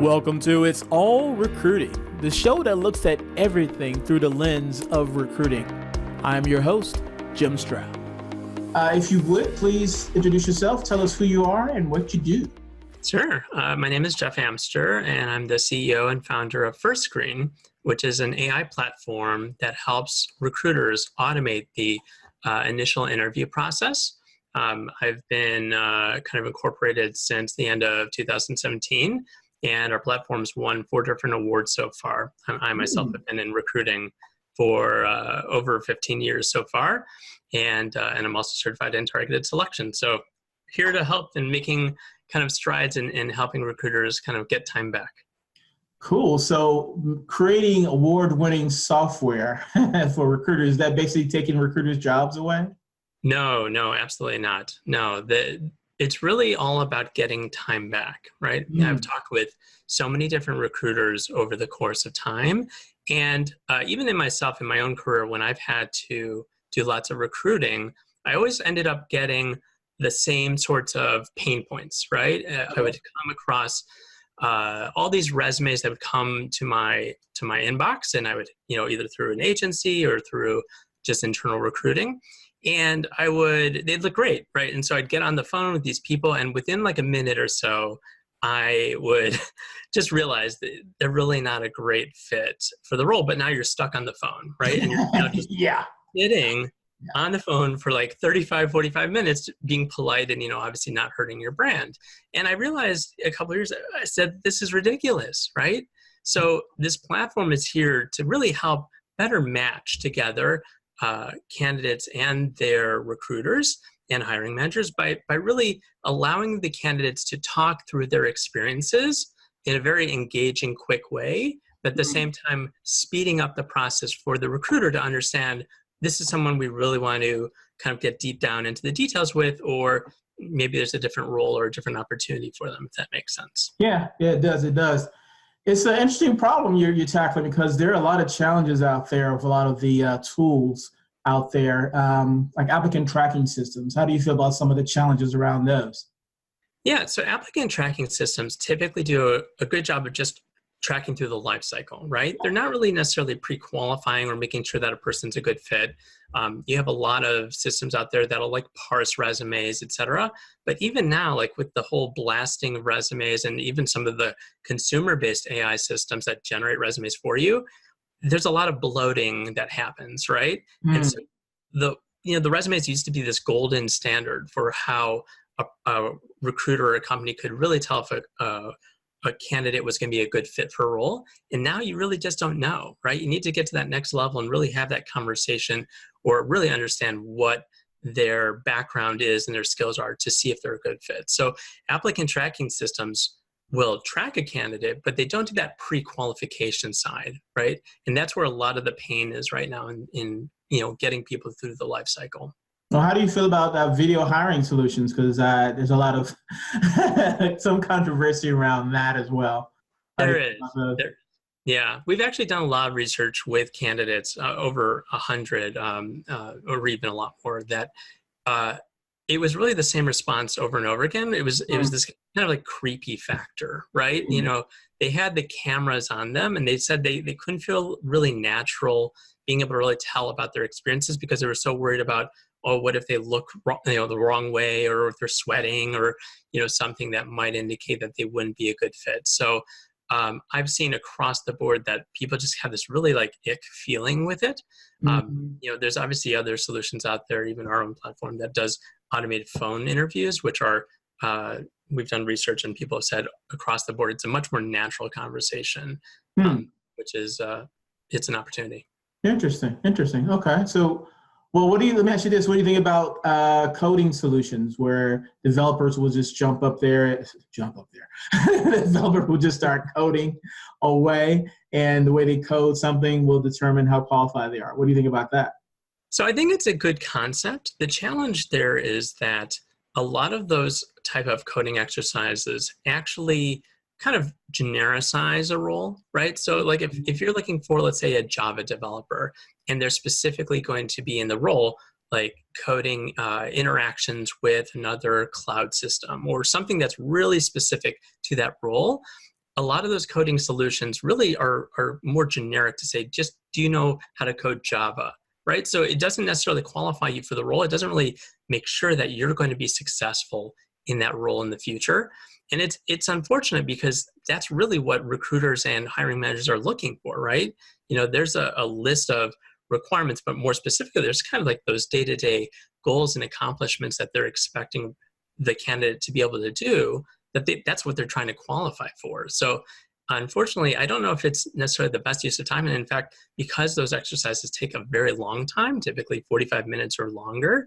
Welcome to It's All Recruiting, the show that looks at everything through the lens of recruiting. I'm your host, Jim Stroud. If you would, please introduce yourself, tell us who you are and what you do. Sure. My name is Jeff Amster, and I'm the CEO and founder of First Screen, which is an AI platform that helps recruiters automate the initial interview process. I've been kind of incorporated since the end of 2017, and our platform's won 4 different awards so far. I myself have been in recruiting for over 15 years so far, and I'm also certified in targeted selection. So here to help in making kind of strides in helping recruiters kind of get time back. Cool. So creating award-winning software for recruiters, is that basically taking recruiters' jobs away? No, absolutely not. No, it's really all about getting time back, right? I've talked with so many different recruiters over the course of time. And even in myself, in my own career, when I've had to do lots of recruiting, I always ended up getting the same sorts of pain points, right? I would come across all these resumes that would come to my inbox, and I would, either through an agency or through just internal recruiting, and they'd look great, right? And so I'd get on the phone with these people, and within like a minute or so, I would just realize that they're really not a great fit for the role. But now you're stuck on the phone, right? And you're just sitting on the phone for like 35, 45 minutes, being polite and, obviously not hurting your brand. And I realized a couple of years ago, I said, this is ridiculous, right? So this platform is here to really help better match together candidates and their recruiters and hiring managers by really allowing the candidates to talk through their experiences in a very engaging, quick way, but at the same time, speeding up the process for the recruiter to understand this is someone we really want to kind of get deep down into the details with, or maybe there's a different role or a different opportunity for them, if that makes sense. Yeah, it does. It's an interesting problem you're tackling, because there are a lot of challenges out there with a lot of the tools out there, like applicant tracking systems. How do you feel about some of the challenges around those? Yeah, so applicant tracking systems typically do a good job of just tracking through the life cycle, right? They're not really necessarily pre-qualifying or making sure that a person's a good fit. You have a lot of systems out there that'll like parse resumes, et cetera. But even now, like with the whole blasting of resumes and even some of the consumer-based AI systems that generate resumes for you, there's a lot of bloating that happens, right? And so the resumes used to be this golden standard for how a recruiter or a company could really tell if a candidate was going to be a good fit for a role. And now you really just don't know, right? You need to get to that next level and really have that conversation, or really understand what their background is and their skills are to see if they're a good fit. So applicant tracking systems will track a candidate, but they don't do that pre-qualification side, right? And that's where a lot of the pain is right now in getting people through the life cycle. Well, how do you feel about video hiring solutions? Because there's a lot of some controversy around that as well. There is. Yeah, we've actually done a lot of research with candidates, over 100, or even a lot more, that it was really the same response over and over again. It was this kind of like creepy factor, right? They had the cameras on them, and they said they couldn't feel really natural being able to really tell about their experiences, because they were so worried about, oh, what if they look the wrong way, or if they're sweating, or something that might indicate that they wouldn't be a good fit. So I've seen across the board that people just have this really like ick feeling with it. There's obviously other solutions out there, even our own platform that does automated phone interviews, which are we've done research and people have said across the board it's a much more natural conversation, which is it's an opportunity. Interesting. Okay, so let me ask you this. What do you think about coding solutions where developers will just jump up there? The developer will just start coding away, and the way they code something will determine how qualified they are. What do you think about that? So I think it's a good concept. The challenge there is that a lot of those type of coding exercises actually kind of genericize a role, right? So like if you're looking for, let's say, a Java developer, and they're specifically going to be in the role, like coding interactions with another cloud system or something that's really specific to that role, a lot of those coding solutions really are more generic to say, just do you know how to code Java, right? So it doesn't necessarily qualify you for the role. It doesn't really make sure that you're going to be successful in that role in the future. And it's unfortunate because that's really what recruiters and hiring managers are looking for, right? There's a list of requirements, but more specifically, there's kind of like those day-to-day goals and accomplishments that they're expecting the candidate to be able to do, that's what they're trying to qualify for. So unfortunately, I don't know if it's necessarily the best use of time. And in fact, because those exercises take a very long time, typically 45 minutes or longer,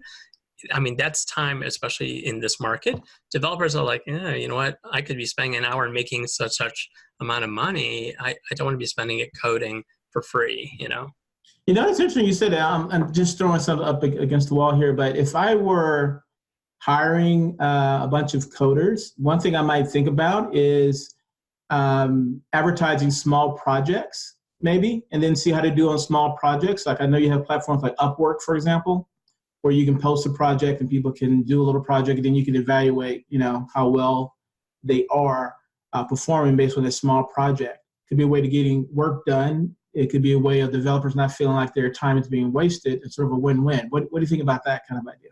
I mean, that's time, especially in this market. Developers are like, yeah, you know what? I could be spending an hour making such amount of money. I don't want to be spending it coding for free, It's interesting you said that. I'm just throwing something up against the wall here, but if I were hiring a bunch of coders, one thing I might think about is advertising small projects, maybe, and then see how to do on small projects. Like I know you have platforms like Upwork, for example, where you can post a project and people can do a little project, and then you can evaluate, how well they are performing based on a small project. Could be a way to getting work done. It could be a way of developers not feeling like their time is being wasted. It's sort of a win-win. What do you think about that kind of idea?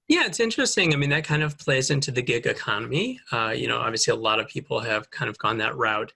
Yeah, it's interesting. I mean, that kind of plays into the gig economy. Obviously a lot of people have kind of gone that route.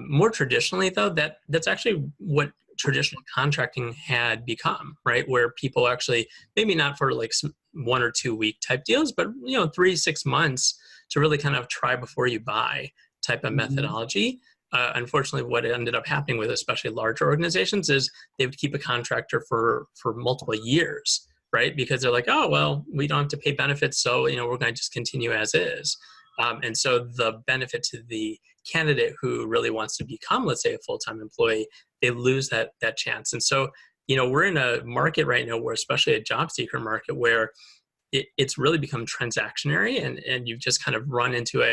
More traditionally, though, that's actually what traditional contracting had become, right? Where people actually, maybe not for like 1 or 2 week type deals, but 3-6 months to really kind of try before you buy type of methodology. Unfortunately, what ended up happening with especially larger organizations is they would keep a contractor for multiple years, right? Because they're like, oh, well, we don't have to pay benefits, so we're going to just continue as is. And so the benefit to the candidate who really wants to become, let's say, a full-time employee, they lose that chance. And so, we're in a market right now where, especially a job seeker market, where it's really become transactionary, and you've just kind of run into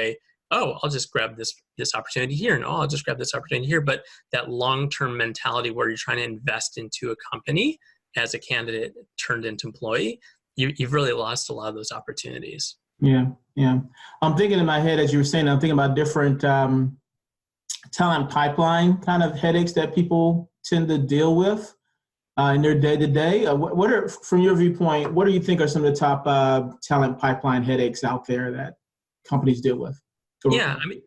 I'll just grab this opportunity here, and I'll just grab this opportunity here. But that long-term mentality where you're trying to invest into a company as a candidate turned into employee, you've really lost a lot of those opportunities. Yeah. I'm thinking in my head, as you were saying, I'm thinking about different talent pipeline kind of headaches that people tend to deal with in their day-to-day. What are, from your viewpoint, what do you think are some of the top talent pipeline headaches out there that companies deal with? Yeah, I mean,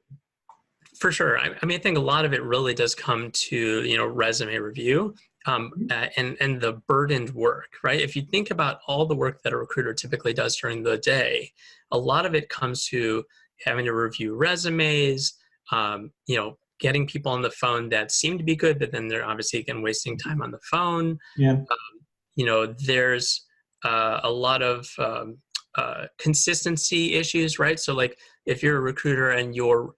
for sure. I mean, I think a lot of it really does come to, resume review and the burdened work, right? If you think about all the work that a recruiter typically does during the day, a lot of it comes to having to review resumes, getting people on the phone that seem to be good, but then they're obviously, again, wasting time on the phone. Yeah. There's a lot of consistency issues, right? So like if you're a recruiter and you're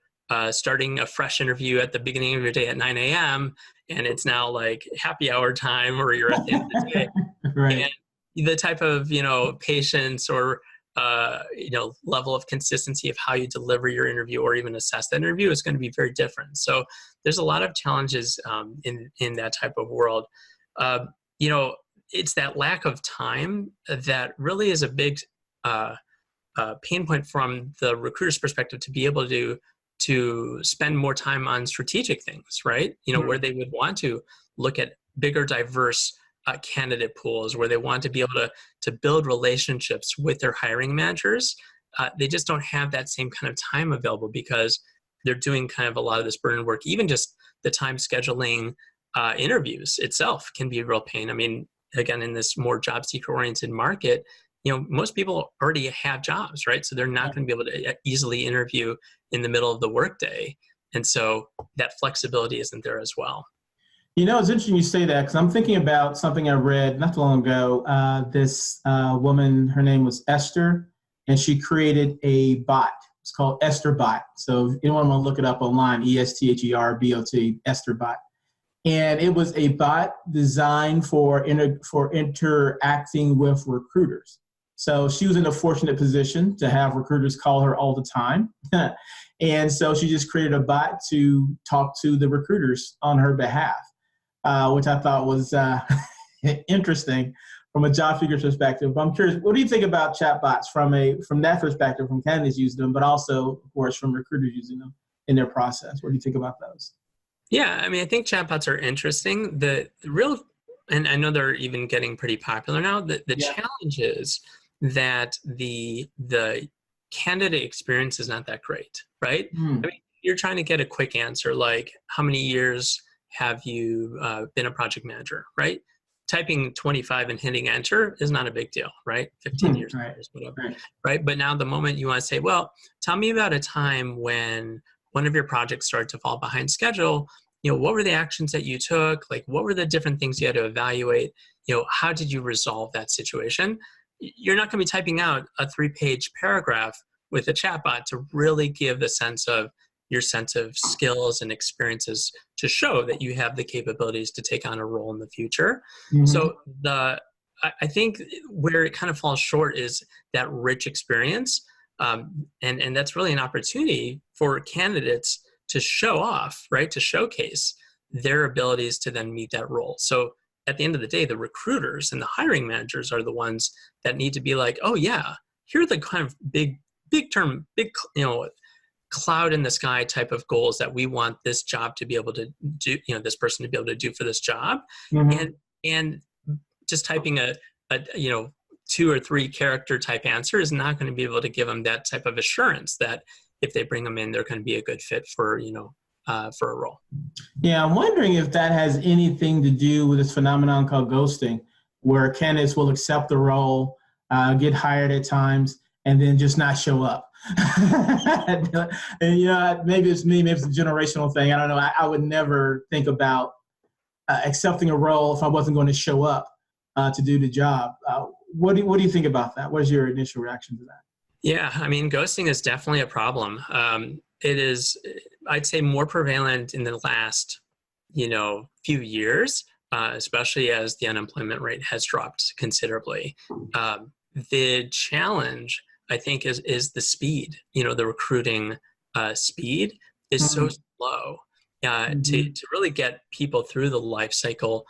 starting a fresh interview at the beginning of your day at 9 a.m. and it's now like happy hour time, or you're at the end of the day, Right. And the type of, patience or, level of consistency of how you deliver your interview or even assess that interview is going to be very different. So there's a lot of challenges in that type of world. It's that lack of time that really is a big pain point from the recruiter's perspective to be able to spend more time on strategic things, right? Where they would want to look at bigger, diverse candidate pools, where they want to be able to build relationships with their hiring managers. They just don't have that same kind of time available because they're doing kind of a lot of this burden work. Even just the time scheduling interviews itself can be a real pain. I mean, again, in this more job seeker oriented market, most people already have jobs, right? So they're not going to be able to easily interview in the middle of the workday. And so that flexibility isn't there as well. It's interesting you say that, because I'm thinking about something I read not too long ago. This woman, her name was Esther, and she created a bot. It's called Esther Bot. So if anyone want to look it up online, ESTHERBOT, Esther Bot. And it was a bot designed for interacting with recruiters. So she was in a fortunate position to have recruiters call her all the time. And so she just created a bot to talk to the recruiters on her behalf, which I thought was interesting from a job seeker's perspective. But I'm curious, what do you think about chatbots from that perspective, from candidates using them, but also, of course, from recruiters using them? in their process. What do you think about those? Yeah, I mean, I think chatbots are interesting. The real, and I know they're even getting pretty popular now. The challenge is that the candidate experience is not that great, right? I mean, you're trying to get a quick answer like, how many years have you been a project manager, right? Typing 25 and hitting enter is not a big deal, right? 15 years, whatever, right? But now the moment you want to say, well, tell me about a time when one of your projects started to fall behind schedule, what were the actions that you took? Like, what were the different things you had to evaluate? How did you resolve that situation? You're not going to be typing out a 3-page paragraph with a chatbot to really give the sense of your sense of skills and experiences to show that you have the capabilities to take on a role in the future. So I think where it kind of falls short is that rich experience. And that's really an opportunity for candidates to show off, right? To showcase their abilities to then meet that role. So at the end of the day, the recruiters and the hiring managers are the ones that need to be like, oh yeah, here are the kind of big cloud in the sky type of goals that we want this job to be able to do, this person to be able to do for this job. And just typing a 2 or 3 character type answer is not going to be able to give them that type of assurance that if they bring them in, they're going to be a good fit for a role. Yeah, I'm wondering if that has anything to do with this phenomenon called ghosting, where candidates will accept the role, get hired at times, and then just not show up. And maybe it's me, maybe it's a generational thing. I don't know. I would never think about accepting a role if I wasn't going to show up to do the job. What do you think about that? What is your initial reaction to that? Yeah, I mean, ghosting is definitely a problem. It is, I'd say, more prevalent in the last, few years, especially as the unemployment rate has dropped considerably. The challenge, I think, is the speed. The recruiting speed is so slow to really get people through the life cycle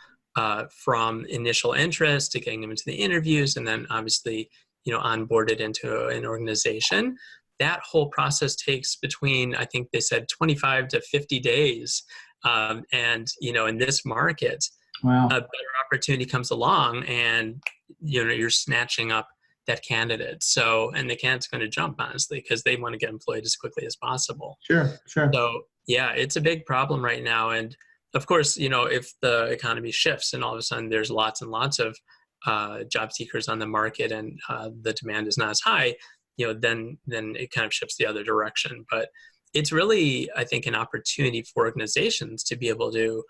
from initial interest to getting them into the interviews, and then obviously, onboarded into an organization. That whole process takes between, I think they said, 25 to 50 days. And, in this market, a better opportunity comes along and, you're snatching up that candidate. So, and the candidate's going to jump, honestly, because they want to get employed as quickly as possible. Sure. So, yeah, it's a big problem right now. And of course, if the economy shifts and all of a sudden there's lots and lots of job seekers on the market and the demand is not as high, then it kind of shifts the other direction. But it's really, I think, an opportunity for organizations to be able to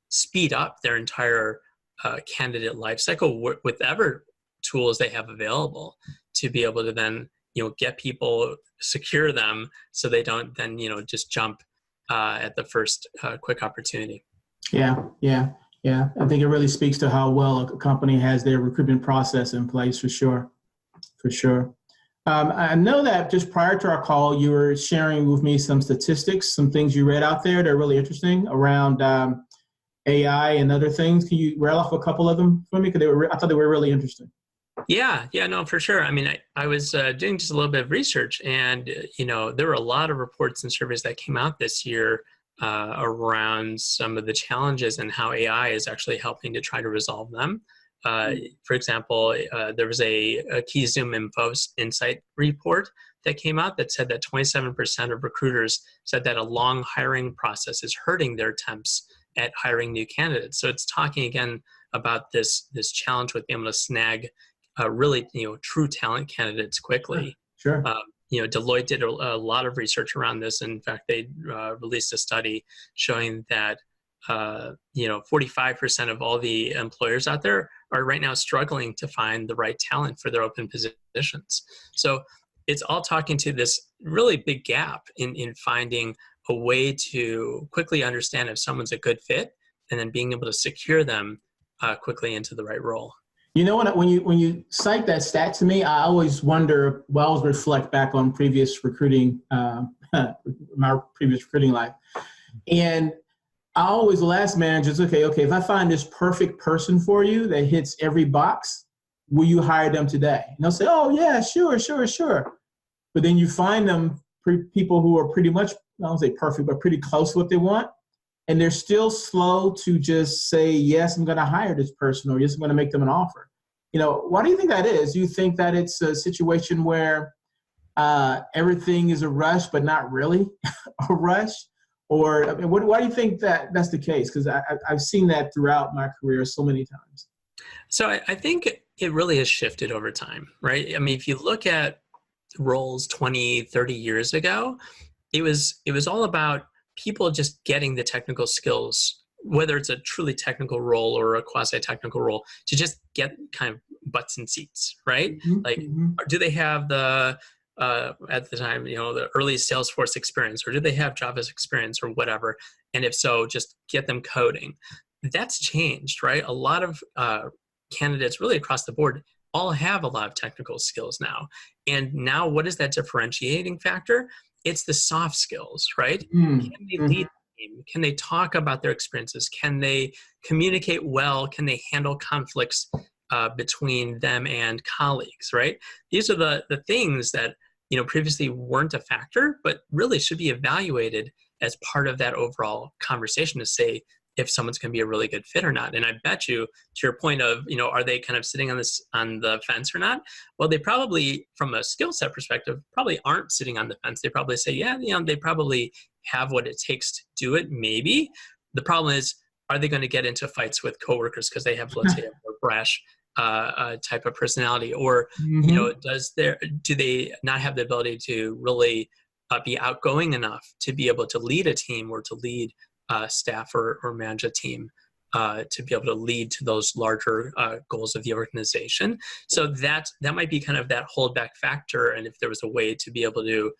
speed up their entire candidate life cycle with whatever tools they have available to be able to then, get people, secure them so they don't then, just jump at the first quick opportunity. Yeah. I think it really speaks to how well a company has their recruitment process in place, for sure. I know that just prior to our call, you were sharing with me some statistics, some things you read out there that are really interesting around AI and other things. Can you rattle off a couple of them for me? Because I thought they were really interesting. Yeah, no, for sure. I mean, I was doing just a little bit of research, and there were a lot of reports and surveys that came out this year around some of the challenges and how AI is actually helping to try to resolve them. For example, there was a Key Zoom Info Insight report that came out that said that 27% of recruiters said that a long hiring process is hurting their attempts at hiring new candidates. So it's talking again about this challenge with being able to snag really true talent candidates quickly. Sure. Deloitte did a lot of research around this. In fact, they released a study showing that 45% of all the employers out there are right now struggling to find the right talent for their open positions. So it's all talking to this really big gap in finding a way to quickly understand if someone's a good fit and then being able to secure them quickly into the right role. When you cite that stat to me, I always wonder, I always reflect back on previous recruiting, my previous recruiting life. And I always will ask managers, okay, if I find this perfect person for you that hits every box, will you hire them today? And they'll say, oh yeah, sure. But then you find them people who are pretty much, I don't say perfect, but pretty close to what they want. And they're still slow to just say, yes, I'm going to hire this person, or yes, I'm going to make them an offer. Why do you think that is? Do you think that it's a situation where everything is a rush, but not really a rush? Or why do you think that that's the case? Because I've seen that throughout my career so many times. So I think it really has shifted over time, right? I mean, if you look at roles 20, 30 years ago, it was all about people just getting the technical skills, whether it's a truly technical role or a quasi-technical role, to just get kind of butts and seats, right? Do they have the, at the time, the early Salesforce experience, or do they have Java's experience or whatever? And if so, just get them coding. That's changed, right? A lot of candidates really across the board all have a lot of technical skills now. And now what is that differentiating factor? It's the soft skills, right? Can they lead a team? Can they talk about their experiences? Can they communicate well? Can they handle conflicts between them and colleagues, right? These are the things that previously weren't a factor, but really should be evaluated as part of that overall conversation to say if someone's going to be a really good fit or not. And I bet you, to your point of, are they kind of sitting on the fence or not? Well, they probably, from a skill set perspective, probably aren't sitting on the fence. They probably say, yeah, they probably have what it takes to do it, maybe. The problem is, are they going to get into fights with coworkers because they have, let's say, a more brash type of personality? Or, do they not have the ability to really be outgoing enough to be able to lead a team or to lead staff or manage a team to be able to lead to those larger goals of the organization? So that might be kind of that holdback factor. And if there was a way to be able to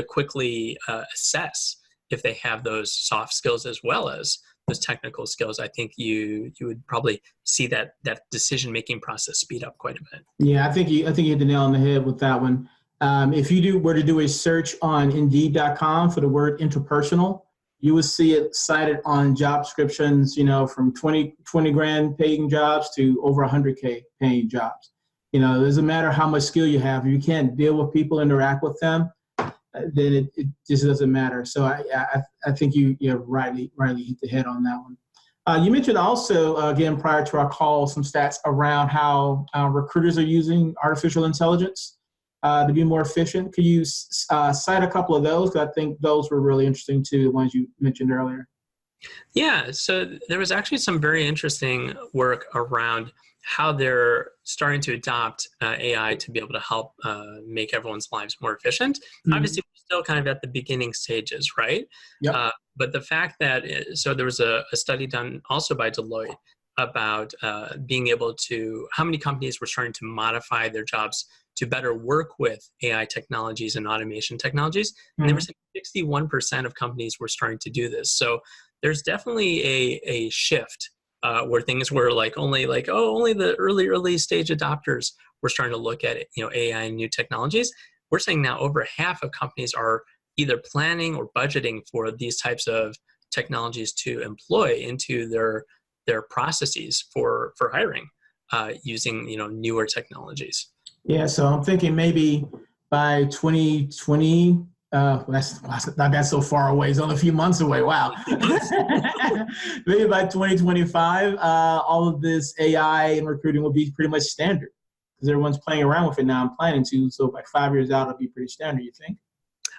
quickly assess if they have those soft skills as well as those technical skills, I think you would probably see that decision-making process speed up quite a bit. Yeah, I think you hit the nail on the head with that one. If you were to do a search on Indeed.com for the word interpersonal, you will see it cited on job descriptions, from 20 grand paying jobs to over 100K paying jobs. It doesn't matter how much skill you have. If you can't deal with people, interact with them, then it just doesn't matter. So I think you rightly hit the head on that one. You mentioned also, again, prior to our call, some stats around how recruiters are using artificial intelligence to be more efficient. Could you cite a couple of those? Because I think those were really interesting too, the ones you mentioned earlier. Yeah, so there was actually some very interesting work around how they're starting to adopt AI to be able to help make everyone's lives more efficient. Obviously, we're still kind of at the beginning stages, right? Yep. But the fact that, so there was a study done also by Deloitte about being able to, how many companies were starting to modify their jobs to better work with AI technologies and automation technologies. And they were saying 61% of companies were starting to do this. So there's definitely a shift where things were only the early stage adopters were starting to look at AI and new technologies. We're saying now over half of companies are either planning or budgeting for these types of technologies to employ into their processes for hiring using newer technologies. Yeah, so I'm thinking maybe by 2020, that's not that so far away. It's only a few months away. Wow. Maybe by 2025, all of this AI and recruiting will be pretty much standard because everyone's playing around with it now. I'm planning to. So like 5 years out, it'll be pretty standard, you think?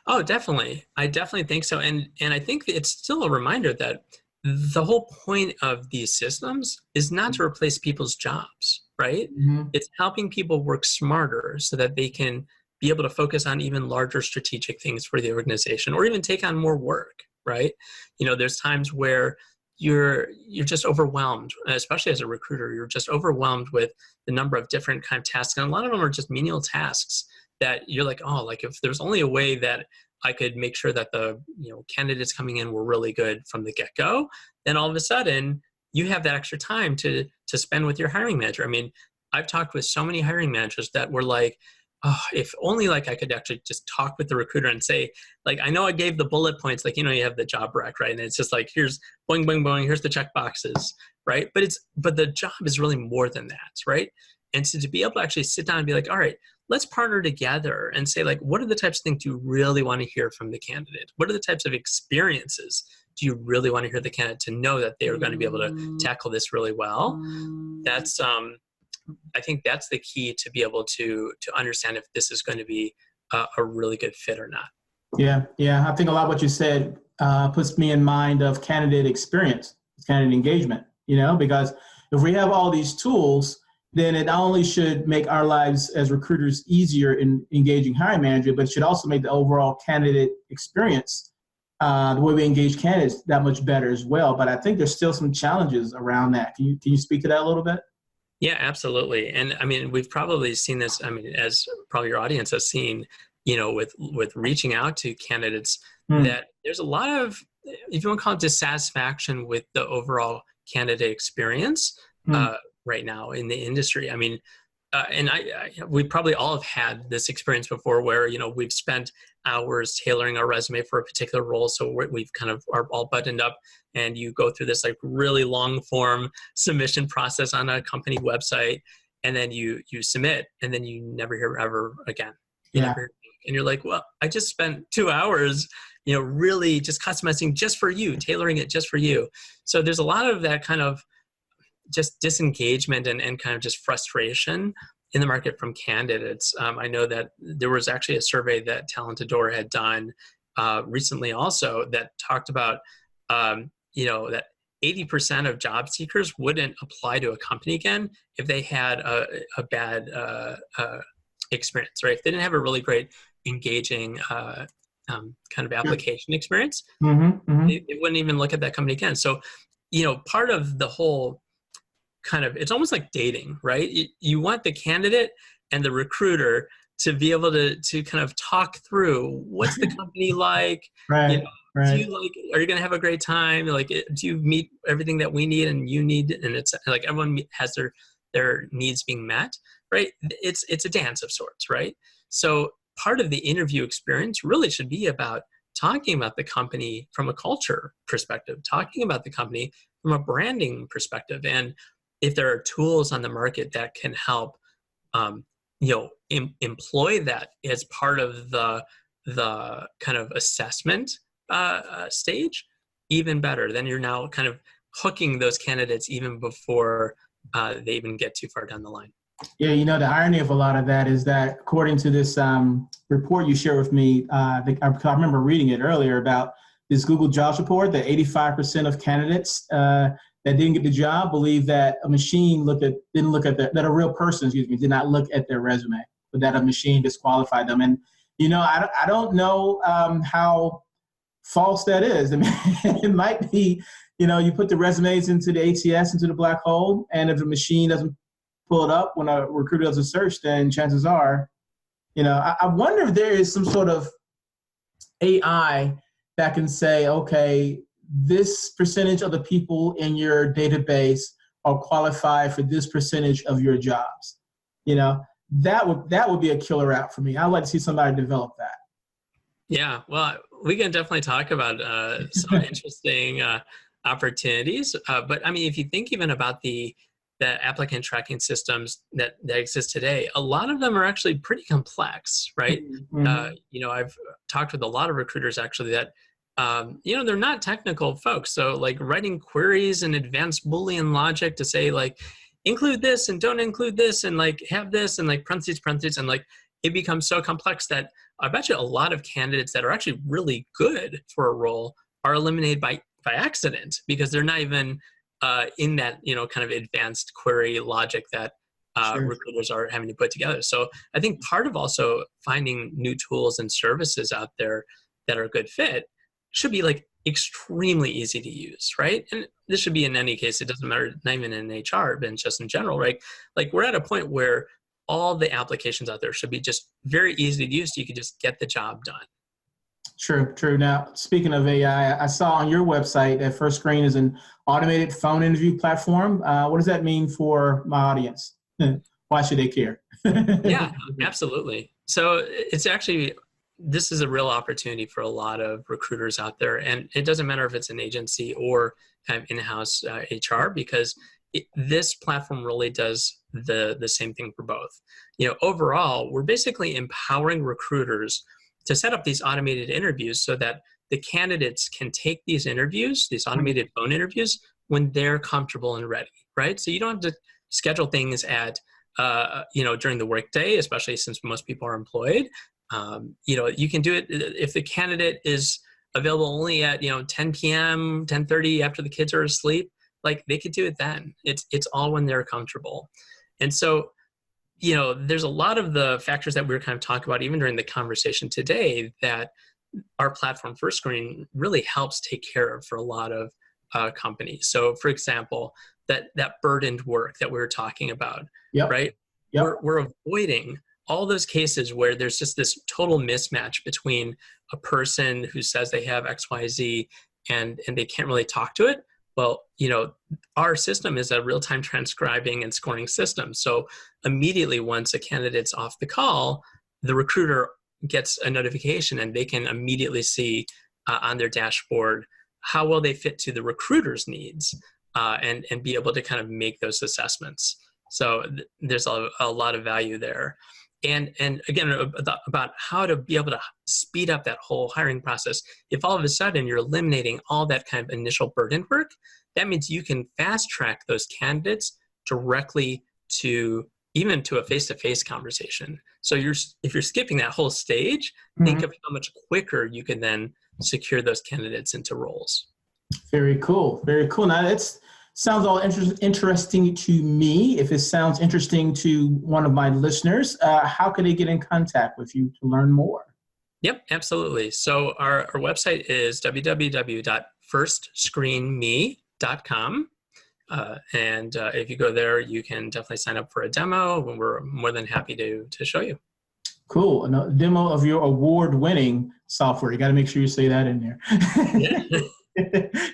Oh, definitely. I definitely think so. And I think it's still a reminder that the whole point of these systems is not to replace people's jobs, right? It's helping people work smarter so that they can be able to focus on even larger strategic things for the organization or even take on more work, right? There's times where you're just overwhelmed, especially as a recruiter, you're just overwhelmed with the number of different kind of tasks. And a lot of them are just menial tasks that you're like, if there's only a way that I could make sure that the candidates coming in were really good from the get-go, then all of a sudden you have that extra time to spend with your hiring manager. I mean, I've talked with so many hiring managers that were like, oh, if only I could actually just talk with the recruiter and say, I know I gave the bullet points, you have the job rec, right? And it's just here's boing, boing, boing, here's the check boxes, right? But the job is really more than that, right? And so to be able to actually sit down and be like, all right, let's partner together and say, like, what are the types of things you really want to hear from the candidate? What are the types of experiences do you really want to hear the candidate to know that they are going to be able to tackle this really well? That's, I think that's the key to be able to understand if this is going to be a really good fit or not. Yeah. I think a lot of what you said puts me in mind of candidate experience, candidate engagement, because if we have all these tools, then it not only should make our lives as recruiters easier in engaging hiring manager, but it should also make the overall candidate experience, the way we engage candidates, that much better as well. But I think there's still some challenges around that. Can you speak to that a little bit? Yeah, absolutely. And I mean, we've probably seen this, I mean, as probably your audience has seen, with reaching out to candidates, that there's a lot of, if you want to call it, dissatisfaction with the overall candidate experience right now in the industry. I mean, and we probably all have had this experience before where, we've spent hours tailoring our resume for a particular role. So we've kind of are all buttoned up, and you go through this like really long form submission process on a company website, and then you submit, and then you never hear ever again. And you're like, well, I just spent 2 hours, really just customizing just for you, tailoring it just for you. So there's a lot of that kind of just disengagement and kind of just frustration in the market from candidates. I know that there was actually a survey that Talentador had done recently also that talked about, that 80% of job seekers wouldn't apply to a company again if they had a bad experience, right? If they didn't have a really great, engaging kind of application experience, they wouldn't even look at that company again. So, part of the whole kind of, it's almost like dating, right? You want the candidate and the recruiter to be able to kind of talk through what's the company like, right. Do you are you going to have a great time? Like, do you meet everything that we need and you need? And it's like everyone has their needs being met, right? It's a dance of sorts, right? So part of the interview experience really should be about talking about the company from a culture perspective, talking about the company from a branding perspective. And if there are tools on the market that can help, employ that as part of the kind of assessment stage, even better. Then you're now kind of hooking those candidates even before they even get too far down the line. Yeah, the irony of a lot of that is that according to this report you shared with me, I remember reading it earlier about this Google Jobs report that 85% of candidates that didn't get the job believe that a machine that a real person, did not look at their resume, but that a machine disqualified them. And, I don't know how false that is. I mean, it might be, you put the resumes into the ATS, into the black hole, and if the machine doesn't pull it up when a recruiter does a search, then chances are, I wonder if there is some sort of AI that can say, okay, this percentage of the people in your database are qualified for this percentage of your jobs. That would be a killer app for me. I'd like to see somebody develop that. Yeah, well, we can definitely talk about some interesting opportunities. But I mean, if you think even about the applicant tracking systems that exist today, a lot of them are actually pretty complex, right? I've talked with a lot of recruiters actually that, they're not technical folks. So like writing queries and advanced Boolean logic to say like, include this and don't include this and like have this and like parentheses and like it becomes so complex that I bet you a lot of candidates that are actually really good for a role are eliminated by accident because they're not even in that, kind of advanced query logic that recruiters are having to put together. So I think part of also finding new tools and services out there that are a good fit should be like extremely easy to use, right? And this should be in any case, it doesn't matter, not even in HR, but just in general, right? Like we're at a point where all the applications out there should be just very easy to use so you can just get the job done. True. Now, speaking of AI, I saw on your website that First Screen is an automated phone interview platform. What does that mean for my audience? Why should they care? Yeah, absolutely. So it's actually, this is a real opportunity for a lot of recruiters out there. And it doesn't matter if it's an agency or kind of in-house HR, because this platform really does the same thing for both. Overall, we're basically empowering recruiters to set up these automated interviews so that the candidates can take these interviews, these automated phone interviews, when they're comfortable and ready, right? So you don't have to schedule things at, during the workday, especially since most people are employed. You can do it if the candidate is available only at 10 p.m., 10:30 after the kids are asleep. Like, they could do it then. It's all when they're comfortable. And so, there's a lot of the factors that we were kind of talking about even during the conversation today that our platform First Screen really helps take care of for a lot of companies. So, for example, that burdened work that we were talking about, right? Yep. We're avoiding all those cases where there's just this total mismatch between a person who says they have XYZ and they can't really talk to it. Well, our system is a real-time transcribing and scoring system. So immediately once a candidate's off the call, the recruiter gets a notification and they can immediately see on their dashboard how well they fit to the recruiter's needs and be able to kind of make those assessments. So there's a lot of value there. And again, about how to be able to speed up that whole hiring process. If all of a sudden you're eliminating all that kind of initial burden work, that means you can fast track those candidates directly to even to a face-to-face conversation. So if you're skipping that whole stage, think of how much quicker you can then secure those candidates into roles. Very cool. Very cool. Now it sounds all interesting to me. If it sounds interesting to one of my listeners, how can they get in contact with you to learn more? Yep, absolutely. So our website is www.firstscreenme.com. And if you go there, you can definitely sign up for a demo, and we're more than happy to show you. Cool. A demo of your award-winning software. You got to make sure you say that in there. Yeah.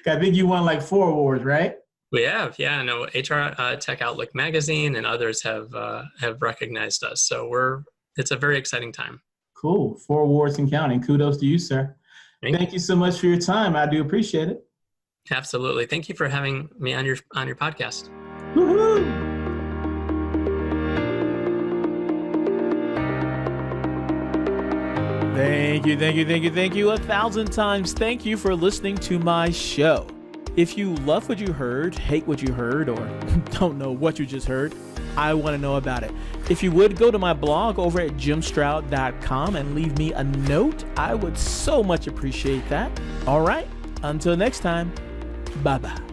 I think you won like 4 awards, right? We have, yeah. No, HR Tech Outlook magazine and others have recognized us. So it's a very exciting time. Cool. 4 awards and counting. Kudos to you, sir. Thank you so much for your time. I do appreciate it. Absolutely. Thank you for having me on your podcast. Woohoo! Thank you 1,000 times. Thank you for listening to my show. If you love what you heard, hate what you heard, or don't know what you just heard, I want to know about it. If you would go to my blog over at jimstroud.com and leave me a note, I would so much appreciate that. All right, until next time, bye-bye.